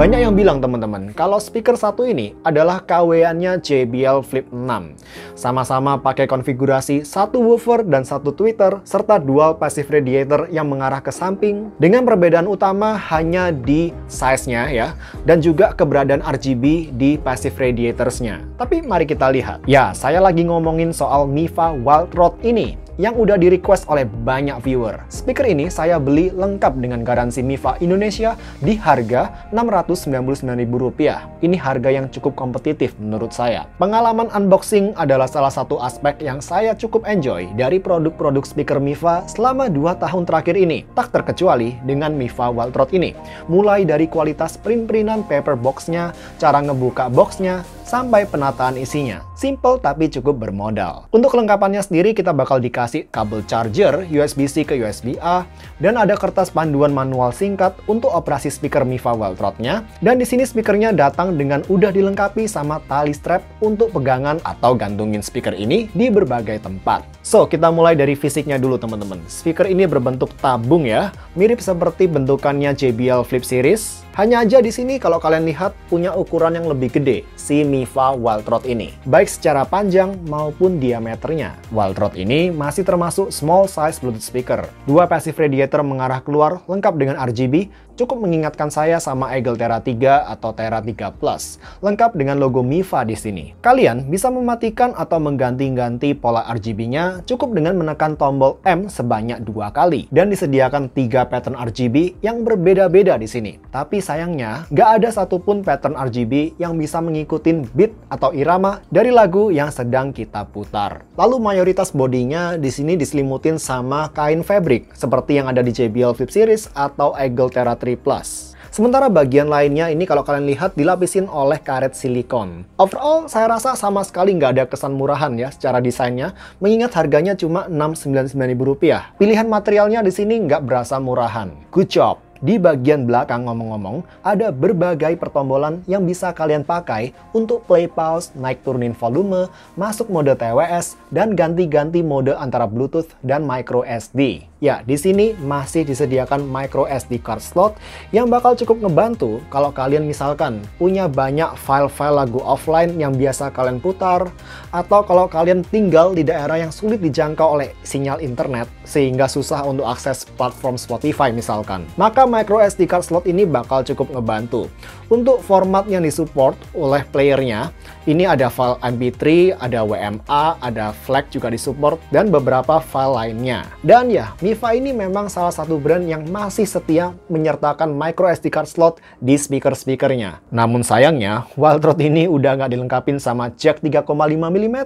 Banyak yang bilang teman-teman, kalau speaker satu ini adalah KW-annya JBL Flip 6. Sama-sama pakai konfigurasi satu woofer dan satu tweeter, serta dual passive radiator yang mengarah ke samping, dengan perbedaan utama hanya di size-nya ya, dan juga keberadaan RGB di passive radiators-nya. Tapi mari kita lihat. Ya, saya lagi ngomongin soal Mifa Wild Rod ini, yang udah di-request oleh banyak viewer. Speaker ini saya beli lengkap dengan garansi Mifa Indonesia di harga Rp699.000. Ini harga yang cukup kompetitif menurut saya. Pengalaman unboxing adalah salah satu aspek yang saya cukup enjoy dari produk-produk speaker Mifa selama 2 tahun terakhir ini. Tak terkecuali dengan Mifa Wild Rod ini. Mulai dari kualitas print-printan paper box-nya, cara ngebuka box-nya, sampai penataan isinya. Simple tapi cukup bermodal. Untuk kelengkapannya sendiri kita bakal dikasih kabel charger USB-C ke USB-A, dan ada kertas panduan manual singkat untuk operasi speaker Mifa Wild Rod-nya. Dan di sini speakernya datang dengan udah dilengkapi sama tali strap untuk pegangan atau gantungin speaker ini di berbagai tempat. So, kita mulai dari fisiknya dulu teman-teman. Speaker ini berbentuk tabung ya, mirip seperti bentukannya JBL Flip Series. Hanya aja di sini kalau kalian lihat punya ukuran yang lebih gede, si Mifa Wild Rod ini. Baik secara panjang maupun diameternya. Wild Rod ini masih termasuk small size Bluetooth speaker. Dua passive radiator mengarah keluar lengkap dengan RGB, cukup mengingatkan saya sama Eagle Tera 3 atau Tera 3 Plus. Lengkap dengan logo Mifa di sini. Kalian bisa mematikan atau mengganti-ganti pola RGB-nya cukup dengan menekan tombol M sebanyak 2 kali. Dan disediakan 3 pattern RGB yang berbeda-beda di sini. Tapi sayangnya, nggak ada satupun pattern RGB yang bisa mengikuti beat atau irama dari lagu yang sedang kita putar. Lalu mayoritas bodinya di sini diselimutin sama kain fabric seperti yang ada di JBL Flip Series atau Eagle Tera 3 Plus. Sementara bagian lainnya ini kalau kalian lihat dilapisin oleh karet silikon. Overall, saya rasa sama sekali nggak ada kesan murahan ya secara desainnya, mengingat harganya cuma Rp699.000. Pilihan materialnya di sini nggak berasa murahan. Good job! Di bagian belakang ngomong-ngomong, ada berbagai pertombolan yang bisa kalian pakai untuk play pause, naik turunin volume, masuk mode TWS, dan ganti-ganti mode antara Bluetooth dan micro SD. Ya, di sini masih disediakan micro SD card slot yang bakal cukup ngebantu kalau kalian misalkan punya banyak file-file lagu offline yang biasa kalian putar, atau kalau kalian tinggal di daerah yang sulit dijangkau oleh sinyal internet sehingga susah untuk akses platform Spotify misalkan. Maka micro SD card slot ini bakal cukup ngebantu. Untuk format yang disupport oleh playernya, ini ada file MP3, ada WMA, ada FLAC juga disupport, dan beberapa file lainnya. Dan ya, Mifa ini memang salah satu brand yang masih setia menyertakan micro SD card slot di speaker-speakernya. Namun sayangnya, Wild Rod ini udah nggak dilengkapin sama jack 3,5 mm.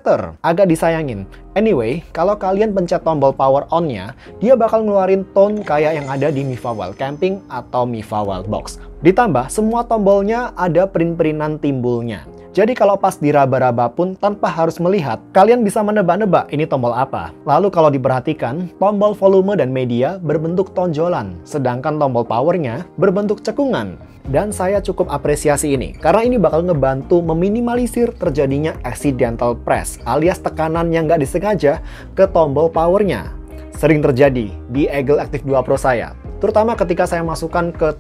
Agak disayangin. Anyway, kalau kalian pencet tombol power on-nya, dia bakal ngeluarin tone kayak yang ada di Mifa Wild Camping atau Mifa Wild Box. Ditambah, semua tombolnya ada print-printan timbulnya. Jadi kalau pas diraba-raba pun tanpa harus melihat, kalian bisa menebak-nebak ini tombol apa. Lalu kalau diperhatikan, tombol volume dan media berbentuk tonjolan, sedangkan tombol powernya berbentuk cekungan. Dan saya cukup apresiasi ini, karena ini bakal ngebantu meminimalisir terjadinya accidental press, alias tekanan yang nggak disengaja ke tombol powernya. Sering terjadi di Eagle Active 2 Pro saya. Terutama ketika saya masukkan ke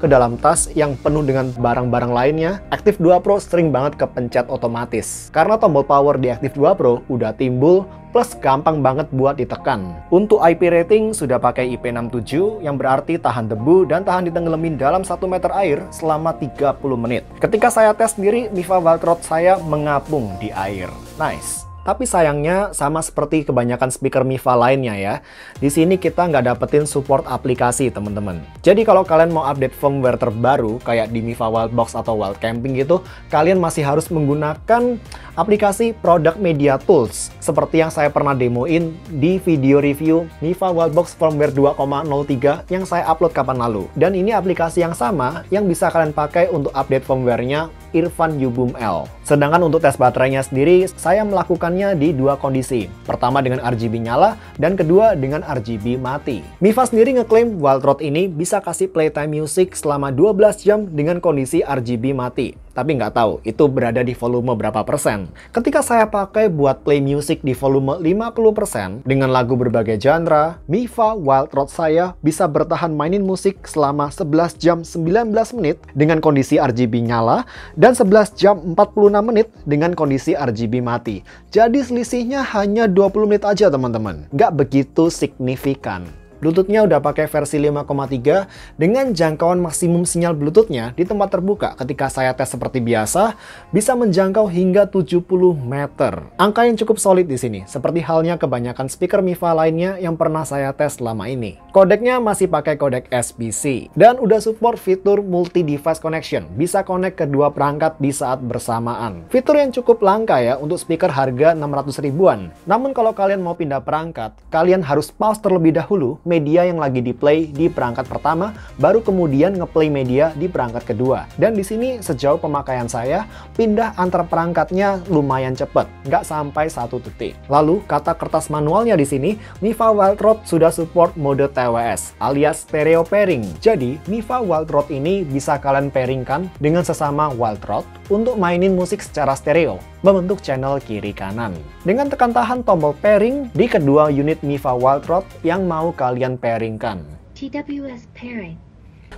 dalam tas yang penuh dengan barang-barang lainnya, Active 2 Pro sering banget kepencet otomatis. Karena tombol power di Active 2 Pro udah timbul, plus gampang banget buat ditekan. Untuk IP rating sudah pakai IP67, yang berarti tahan debu dan tahan ditenggelamin dalam 1 meter air selama 30 menit. Ketika saya tes sendiri, Mifa Wild Rod saya mengapung di air. Nice. Tapi sayangnya sama seperti kebanyakan speaker Mifa lainnya ya. Di sini kita nggak dapetin support aplikasi teman-teman. Jadi kalau kalian mau update firmware terbaru kayak di Mifa Wild Box atau Wild Camping gitu, kalian masih harus menggunakan aplikasi Product Media Tools seperti yang saya pernah demoin di video review Mifa Wild Box firmware 2.03 yang saya upload kapan lalu. Dan ini aplikasi yang sama yang bisa kalian pakai untuk update firmware-nya Irfan U-Boom L. Sedangkan untuk tes baterainya sendiri, saya melakukannya di dua kondisi. Pertama dengan RGB nyala, dan kedua dengan RGB mati. Mifa sendiri ngeklaim Wild Rod ini bisa kasih playtime music selama 12 jam dengan kondisi RGB mati. Tapi nggak tahu itu berada di volume berapa persen. Ketika saya pakai buat play music di volume 50% dengan lagu berbagai genre, Mifa Wild Rod saya bisa bertahan mainin musik selama 11 jam 19 menit dengan kondisi RGB nyala dan 11 jam 46 menit dengan kondisi RGB mati. Jadi selisihnya hanya 20 menit aja teman-teman. Nggak begitu signifikan. Bluetooth-nya udah pakai versi 5,3 dengan jangkauan maksimum sinyal Bluetooth-nya di tempat terbuka ketika saya tes seperti biasa bisa menjangkau hingga 70 meter. Angka yang cukup solid di sini, seperti halnya kebanyakan speaker Mifa lainnya yang pernah saya tes selama ini. Kodeknya masih pakai kodek SBC dan udah support fitur multi-device connection, bisa connect kedua perangkat di saat bersamaan. Fitur yang cukup langka ya untuk speaker harga 600 ribuan. Namun kalau kalian mau pindah perangkat, kalian harus pause terlebih dahulu media yang lagi di play di perangkat pertama, baru kemudian ngeplay media di perangkat kedua. Dan di sini sejauh pemakaian saya, pindah antar perangkatnya lumayan cepet, nggak sampai 1 detik. Lalu kata kertas manualnya di sini, Mifa Wild Rod sudah support mode TWS alias stereo pairing. Jadi Mifa Wild Rod ini bisa kalian pairingkan dengan sesama Wild Rod untuk mainin musik secara stereo, membentuk channel kiri kanan. Dengan tekan tahan tombol pairing di kedua unit Mifa Wild Rod yang mau kalian pairingkan. TWS pairing.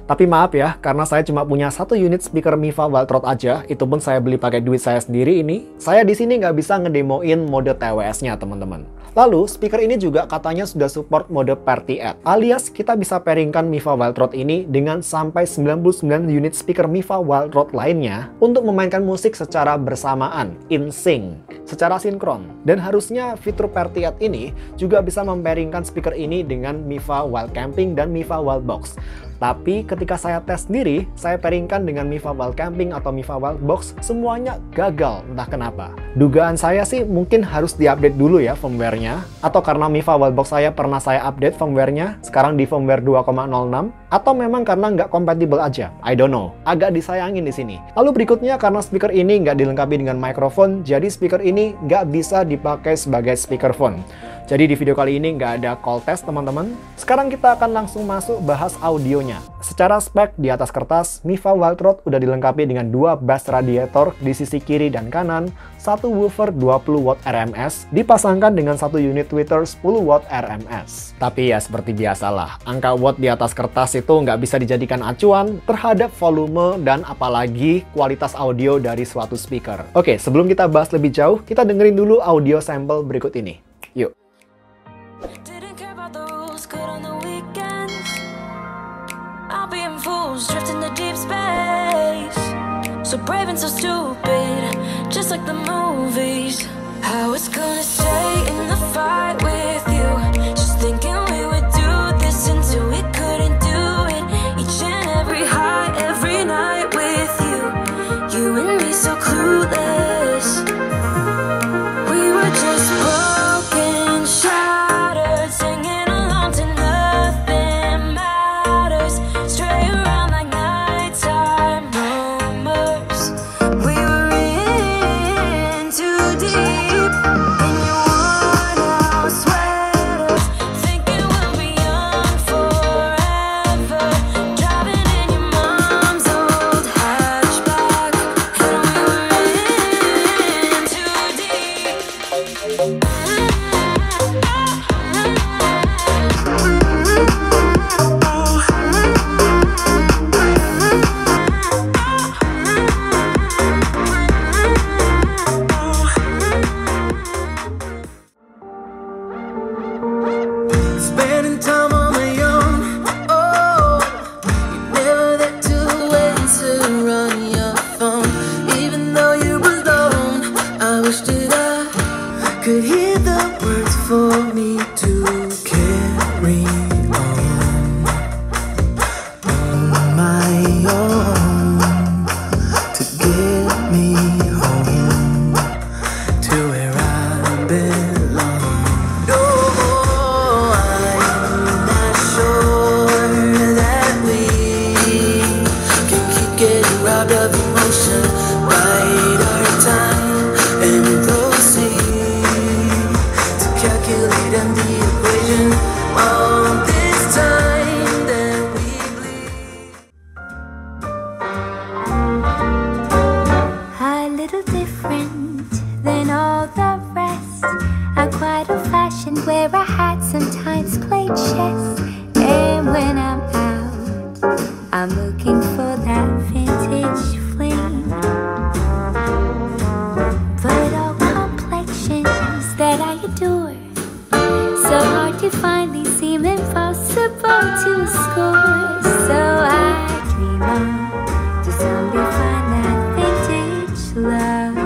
Tapi maaf ya, karena saya cuma punya satu unit speaker Mifa Wild Rod aja, itu pun saya beli pakai duit saya sendiri ini, saya di sini nggak bisa ngedemoin mode TWS-nya teman-teman. Lalu, speaker ini juga katanya sudah support mode Party Add, alias kita bisa pairingkan Mifa Wild Rod ini dengan sampai 99 unit speaker Mifa Wild Rod lainnya untuk memainkan musik secara bersamaan, in sync, secara sinkron. Dan harusnya fitur Party Add ini juga bisa mempairingkan speaker ini dengan Mifa Wild Camping dan Mifa Wild Box. Tapi ketika saya tes sendiri, saya pairingkan dengan Mifa Wild Camping atau Mifa Wild Box, semuanya gagal, entah kenapa. Dugaan saya sih mungkin harus diupdate dulu ya firmware-nya, atau karena Mifa Wild Box saya pernah saya update firmware-nya, sekarang di firmware 2,06, atau memang karena nggak kompatibel aja, I don't know. Agak disayangin di sini. Lalu berikutnya karena speaker ini nggak dilengkapi dengan mikrofon, jadi speaker ini nggak bisa dipakai sebagai speakerphone. Jadi di video kali ini nggak ada call test teman-teman. Sekarang kita akan langsung masuk bahas audionya. Secara spek di atas kertas, Mifa Wild Rod udah dilengkapi dengan 2 bass radiator di sisi kiri dan kanan, 1 woofer 20 watt RMS, dipasangkan dengan 1 unit tweeter 10 watt RMS. Tapi ya seperti biasalah, angka watt di atas kertas itu nggak bisa dijadikan acuan terhadap volume dan apalagi kualitas audio dari suatu speaker. Oke, sebelum kita bahas lebih jauh, kita dengerin dulu audio sampel berikut ini. Yuk. Didn't care about the rules, good on the weekends. I'll be in fools, drifting to deep space. So brave and so stupid, just like the movies. I was gonna stay in the fight with you, just thinking we would do this until we couldn't do it. Each and every high, every night with you, you and me so clueless. We were just broken, shattered, singing along to nothing matters. Stray around like nighttime rumors. We were in too deep in your worn out sweaters, thinking we'll be young forever. Driving in your mom's old hatchback, and we were in too deep. Spending time on my own. Oh, you never there to answer on your phone. Even though you were alone, I wish that I could hear the words for me to carry on my own, to get me home to where I belong. No, I'm not sure that we can keep getting robbed of emotion. all the rest. I'm quite old-fashioned, wear a hat, sometimes play chess. And when I'm out, I'm looking for that vintage fling. But all complexions that I adore, so hard to find, these seem impossible to score. So I dream on to someday find that vintage love.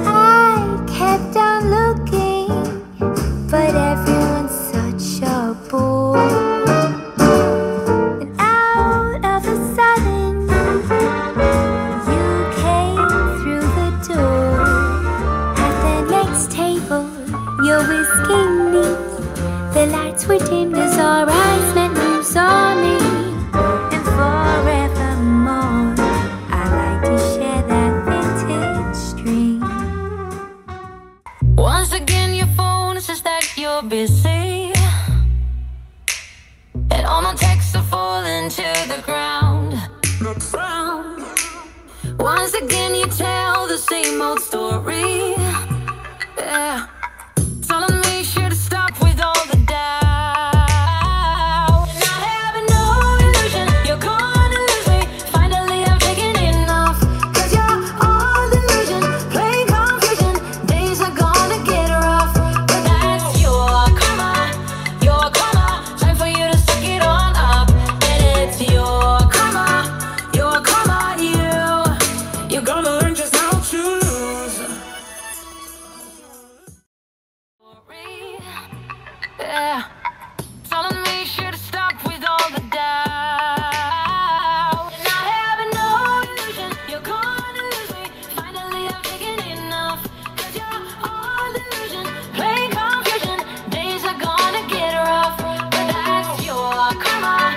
I kept on looking, but everyone's such a bore. And out of a sudden, you came through the door. At the next table, your whiskey neat. The lights were dimmed as our eyes met, moves on me. And forevermore, I like to share that vintage dream. Once again, your phone says that you're busy, and all my texts are falling to the ground. Once again, you tell the same old story. Yeah. Telling me you should stop with all the doubt. Not having no illusion, you're gonna lose me. Finally, I've taken enough. 'Cause you're all delusion, playing confusion. Days are gonna get rough. But that's your karma, time for you to suck it on up. And it's your karma, you're gonna learn just how to lose. Yeah. Telling me you should stop with all the doubt. Not having no illusion, you're gonna lose me. Finally, I've taken enough. 'Cause you're all delusion, playing confusion. Days are gonna get rough. But that's your karma,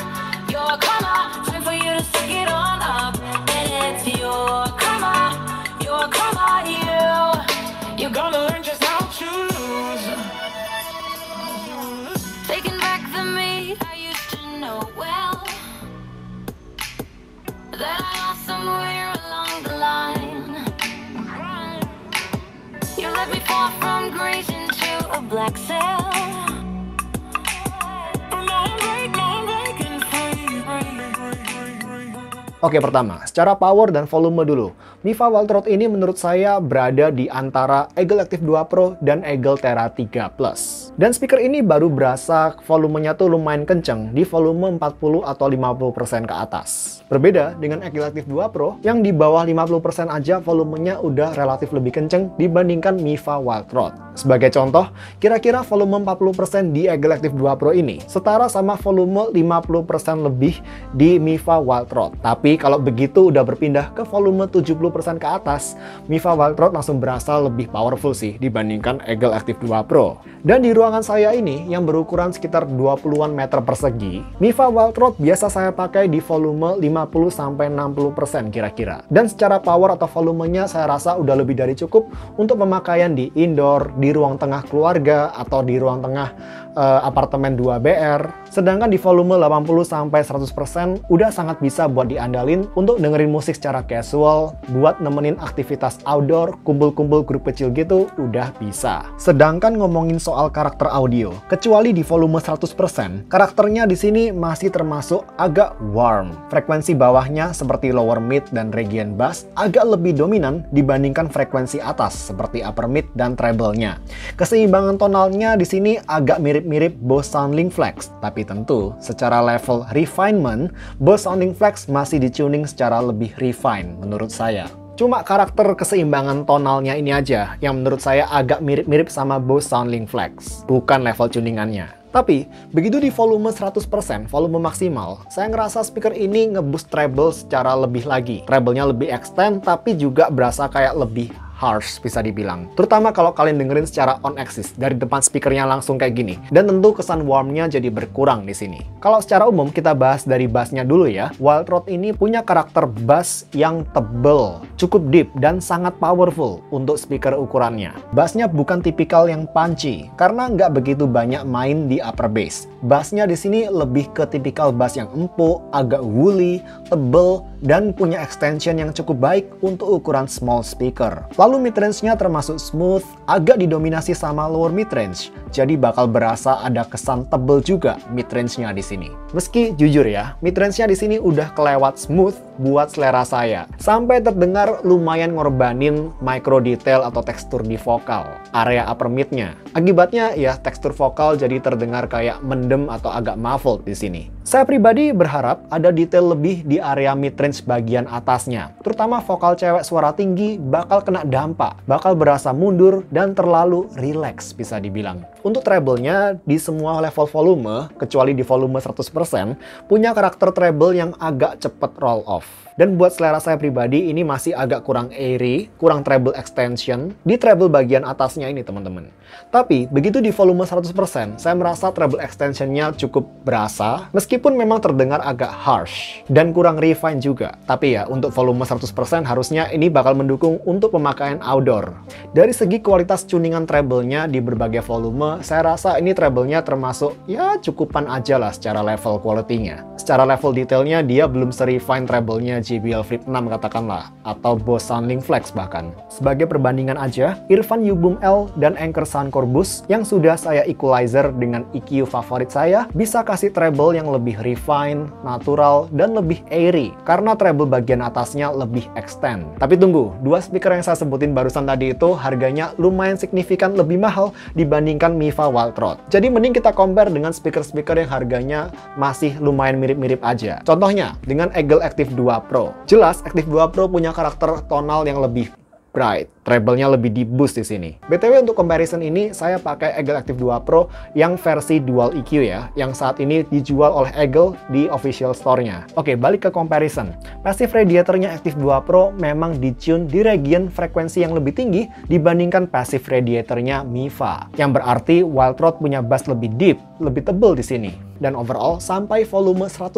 time for you to suck it on up. And it's your karma, you're gonna learn just how to lose. Taking back the me I used to know well, that I lost somewhere along the line. You let me fall from grace into a black cell. Oke, pertama, secara power dan volume dulu. Mifa Wild ini menurut saya berada di antara Eagle Active 2 Pro dan Eagle Terra 3 Plus. Dan speaker ini baru berasa volumenya tuh lumayan kenceng di volume 40 atau 50% ke atas. Berbeda dengan Eagle Active 2 Pro yang di bawah 50% aja volumenya udah relatif lebih kenceng dibandingkan Mifa Wild. Sebagai contoh, kira-kira volume 40% di Eagle Active 2 Pro ini setara sama volume 50% lebih di Mifa Wild. Tapi kalau begitu udah berpindah ke volume 70% ke atas, Mifa Wild langsung berasa lebih powerful sih dibandingkan Eagle Active 2 Pro. Dan di ruangan saya ini yang berukuran sekitar 20-an meter persegi, Mifa Wild biasa saya pakai di volume 50-60% kira-kira. Dan secara power atau volumenya saya rasa udah lebih dari cukup untuk pemakaian di indoor, di ruang tengah keluarga, atau di ruang tengah apartemen 2BR. Sedangkan di volume 80-100% udah sangat bisa buat diandalin untuk dengerin musik secara casual, buat nemenin aktivitas outdoor, kumpul-kumpul grup kecil gitu, udah bisa. Sedangkan ngomongin soal karakter audio, kecuali di volume 100%, karakternya di sini masih termasuk agak warm. Frekuensi bawahnya seperti lower mid dan region bass agak lebih dominan dibandingkan frekuensi atas seperti upper mid dan treble-nya. Keseimbangan tonalnya di sini agak mirip-mirip Bose Soundlink Flex, tapi tentu secara level refinement, Bose Soundlink Flex masih di-tuning secara lebih refine menurut saya. Cuma karakter keseimbangan tonalnya ini aja yang menurut saya agak mirip-mirip sama Bose Soundlink Flex, bukan level tuningannya. Tapi, begitu di volume 100%, volume maksimal, saya ngerasa speaker ini nge-boost treble secara lebih lagi. Treble-nya lebih extend, tapi juga berasa kayak lebih harsh bisa dibilang. Terutama kalau kalian dengerin secara on axis dari depan speakernya langsung kayak gini. Dan tentu kesan warmnya jadi berkurang di sini. Kalau secara umum kita bahas dari bassnya dulu ya. Wild ini punya karakter bass yang tebel, cukup deep dan sangat powerful untuk speaker ukurannya. Bassnya bukan tipikal yang punchy karena nggak begitu banyak main di upper bass. Bassnya di sini lebih ke tipikal bass yang empuk, agak woolly, tebel, dan punya extension yang cukup baik untuk ukuran small speaker. Lalu midrange-nya termasuk smooth, agak didominasi sama lower midrange, jadi bakal berasa ada kesan tebel juga midrange-nya di sini. Meski jujur ya, midrange-nya di sini udah kelewat smooth buat selera saya, sampai terdengar lumayan ngorbanin micro detail atau tekstur di vokal, area upper mid-nya. Akibatnya ya tekstur vokal jadi terdengar kayak mendem atau agak muffled di sini. Saya pribadi berharap ada detail lebih di area midrange bagian atasnya, terutama vokal cewek suara tinggi bakal kena dampak, bakal berasa mundur dan terlalu relax bisa dibilang. Untuk treble-nya di semua level volume, kecuali di volume 100%, punya karakter treble yang agak cepet roll off. Dan buat selera saya pribadi ini masih agak kurang airy, kurang treble extension di treble bagian atasnya ini teman-teman. Tapi begitu di volume 100%, saya merasa treble extensionnya cukup berasa, meskipun memang terdengar agak harsh dan kurang refine juga. Tapi ya untuk volume 100% harusnya ini bakal mendukung untuk pemakaian outdoor. Dari segi kualitas tuningan treble-nya di berbagai volume, saya rasa ini treble-nya termasuk ya cukupan aja lah secara level quality-nya. Secara level detailnya dia belum se-refine treble-nya JBL Flip 6 katakanlah, atau Bose Soundlink Flex bahkan. Sebagai perbandingan aja, Irfan U-Boom L dan Anker Soundcore Boost yang sudah saya equalizer dengan EQ favorit saya bisa kasih treble yang lebih refine, natural, dan lebih airy karena treble bagian atasnya lebih extend. Tapi tunggu, dua speaker yang saya sebutin barusan tadi itu harganya lumayan signifikan lebih mahal dibandingkan Mifa Wildrot. Jadi mending kita compare dengan speaker-speaker yang harganya masih lumayan mirip-mirip aja. Contohnya dengan Eagle Active 2 Pro. Jelas Active 2 Pro punya karakter tonal yang lebih bright, treble-nya lebih di boost di sini. BTW untuk comparison ini saya pakai Eagle Active 2 Pro yang versi dual EQ ya, yang saat ini dijual oleh Eagle di official store-nya. Oke, balik ke comparison. Passive radiatornya Active 2 Pro memang di-tune di region frekuensi yang lebih tinggi dibandingkan passive radiatornya Mifa, yang berarti Wildrot punya bass lebih deep, lebih tebel di sini. Dan overall, sampai volume 100%,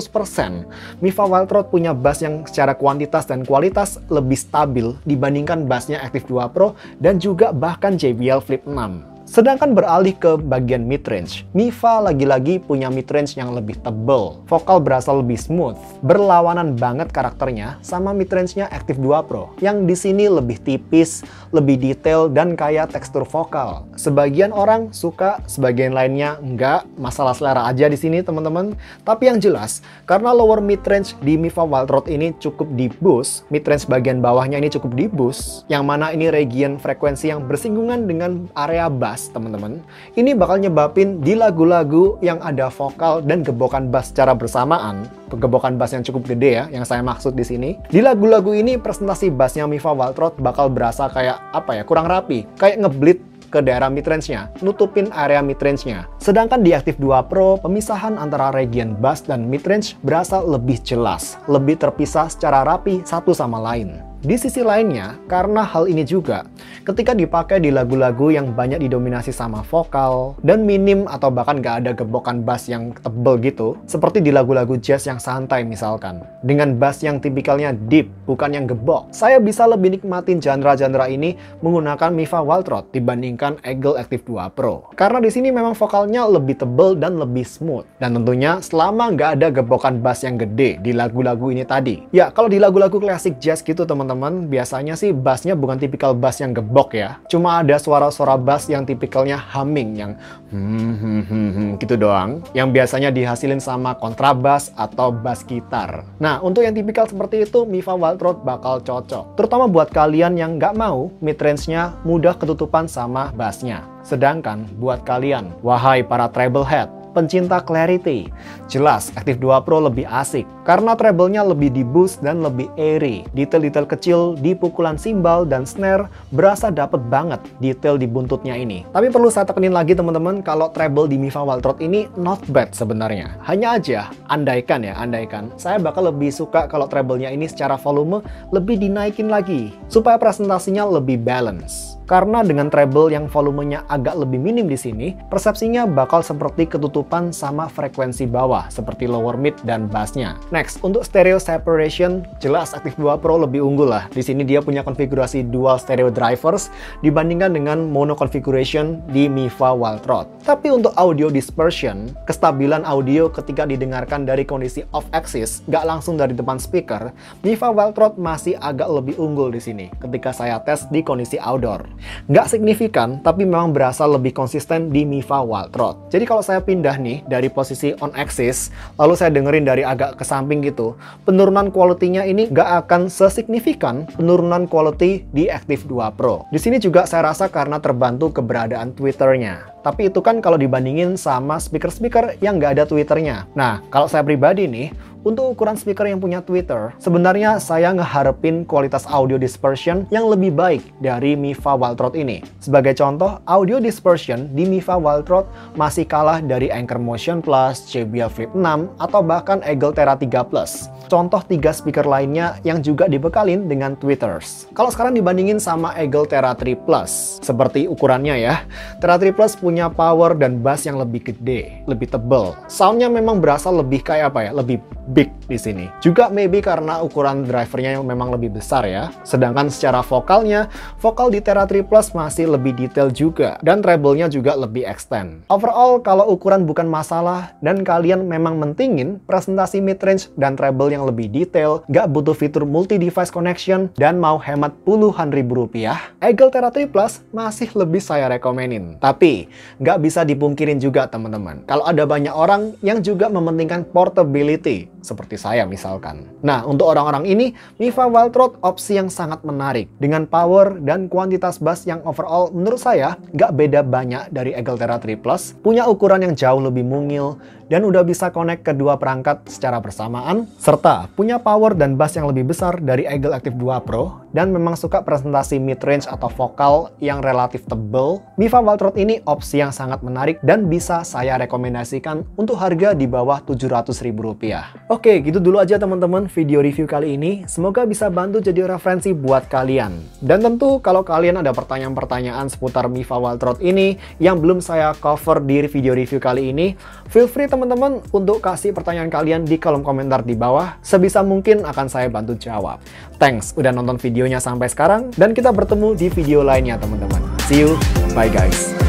Mifa Wildrot punya bass yang secara kuantitas dan kualitas lebih stabil dibandingkan bassnya Active 2 Pro dan juga bahkan JBL Flip 6. Sedangkan beralih ke bagian midrange, Mifa lagi-lagi punya midrange yang lebih tebal, vokal berasa lebih smooth, berlawanan banget karakternya sama midrange-nya Active 2 Pro, yang di sini lebih tipis, lebih detail, dan kayak tekstur vokal. Sebagian orang suka, sebagian lainnya enggak, masalah selera aja di sini teman-teman. Tapi yang jelas, karena lower midrange di Mifa Wildrot ini cukup di boost, midrange bagian bawahnya ini cukup di boost, yang mana ini region frekuensi yang bersinggungan dengan area bass, teman-teman, ini bakal nyebabin di lagu-lagu yang ada vokal dan gebokan bass secara bersamaan, gebokan bass yang cukup gede ya, yang saya maksud di sini. Di lagu-lagu ini presentasi bassnya Mifa Wildrot bakal berasa kayak apa ya, kurang rapi, kayak ngebleed ke daerah midrange-nya, nutupin area midrange-nya. Sedangkan di Active 2 Pro, pemisahan antara region bass dan midrange berasa lebih jelas, lebih terpisah secara rapi satu sama lain. Di sisi lainnya, karena hal ini juga, ketika dipakai di lagu-lagu yang banyak didominasi sama vokal, dan minim atau bahkan gak ada gebokan bass yang tebel gitu, seperti di lagu-lagu jazz yang santai misalkan, dengan bass yang tipikalnya deep, bukan yang gebok, saya bisa lebih nikmatin genre-genre ini menggunakan Mifa Wildrot dibandingkan Eagle Active 2 Pro. Karena di sini memang vokalnya lebih tebel dan lebih smooth. Dan tentunya selama nggak ada gebokan bass yang gede di lagu-lagu ini tadi. Ya, kalau di lagu-lagu klasik jazz gitu teman-teman, biasanya sih bassnya bukan tipikal bass yang gebok ya. Cuma ada suara-suara bass yang tipikalnya humming, yang gitu doang. Yang biasanya dihasilin sama kontrabas atau bass gitar. Nah, untuk yang tipikal seperti itu, Mifa Wildrot bakal cocok. Terutama buat kalian yang nggak mau midrange-nya mudah ketutupan sama bassnya. Sedangkan buat kalian, wahai para treble head, pencinta clarity, jelas Active 2 Pro lebih asik karena treble-nya lebih di boost dan lebih airy. Detail-detail kecil di pukulan simbal dan snare berasa dapet banget detail di buntutnya ini. Tapi perlu saya tekenin lagi teman-teman, kalau treble di Mifa Wildrot ini not bad sebenarnya. Hanya aja, andaikan saya bakal lebih suka kalau treble-nya ini secara volume lebih dinaikin lagi supaya presentasinya lebih balance. Karena dengan treble yang volumenya agak lebih minim di sini, persepsinya bakal seperti ketutupan sama frekuensi bawah, seperti lower mid dan bassnya. Next, untuk stereo separation, jelas Active 2 Pro lebih unggul lah. Di sini dia punya konfigurasi dual stereo drivers dibandingkan dengan mono configuration di Miva Wild Rode. Tapi untuk audio dispersion, kestabilan audio ketika didengarkan dari kondisi off axis, nggak langsung dari depan speaker, Miva Wild Rode masih agak lebih unggul di sini ketika saya tes di kondisi outdoor. Nggak signifikan, tapi memang berasa lebih konsisten di Miva Wild Rode. Jadi kalau saya pindah nih dari posisi on axis, lalu saya dengerin dari agak ke samping gitu, penurunan quality-nya ini nggak akan sesignifikan penurunan quality di Active 2 Pro. Di sini juga saya rasa karena terbantu keberadaan tweeternya. Tapi itu kan kalau dibandingin sama speaker-speaker yang nggak ada tweeternya. Nah, kalau saya pribadi nih, untuk ukuran speaker yang punya tweeter, sebenarnya saya ngeharapin kualitas audio dispersion yang lebih baik dari Miva Wild Rode ini. Sebagai contoh, audio dispersion di Miva Wild Rode masih kalah dari Anker Motion Plus, JBL Flip 6, atau bahkan Eagle Thera 3 Plus. Contoh 3 speaker lainnya yang juga dibekalin dengan tweeters. Kalau sekarang dibandingin sama Eagle Thera 3 Plus, seperti ukurannya ya, Thera 3 Plus punya power dan bass yang lebih gede, lebih tebal. Soundnya memang berasa lebih kayak apa ya, lebih big di sini. Juga maybe karena ukuran drivernya yang memang lebih besar ya. Sedangkan secara vokalnya, vokal di Thera 3 Plus masih lebih detail juga dan treble-nya juga lebih extend. Overall, kalau ukuran bukan masalah dan kalian memang mentingin presentasi mid-range dan treble yang lebih detail, nggak butuh fitur multi-device connection dan mau hemat puluhan ribu rupiah, Eagle Thera 3 Plus masih lebih saya rekomenin. Tapi nggak bisa dipungkirin juga teman-teman, kalau ada banyak orang yang juga mementingkan portability, seperti saya misalkan. Nah, untuk orang-orang ini, Miva Wild Rode opsi yang sangat menarik, dengan power dan kuantitas bass yang overall menurut saya nggak beda banyak dari Eagle Thera 3 Plus, punya ukuran yang jauh lebih mungil, dan udah bisa connect kedua perangkat secara bersamaan, serta punya power dan bass yang lebih besar dari Eagle Active 2 Pro, dan memang suka presentasi mid-range atau vokal yang relatif tebal, Miva Wild Rode ini opsi yang sangat menarik dan bisa saya rekomendasikan untuk harga di bawah Rp700.000. Oke, gitu dulu aja teman-teman video review kali ini. Semoga bisa bantu jadi referensi buat kalian. Dan tentu kalau kalian ada pertanyaan-pertanyaan seputar Miva Wild Rode ini yang belum saya cover di video review kali ini, feel free teman-teman untuk kasih pertanyaan kalian di kolom komentar di bawah. Sebisa mungkin akan saya bantu jawab. Thanks udah nonton videonya sampai sekarang, dan kita bertemu di video lainnya teman-teman. See you, bye guys.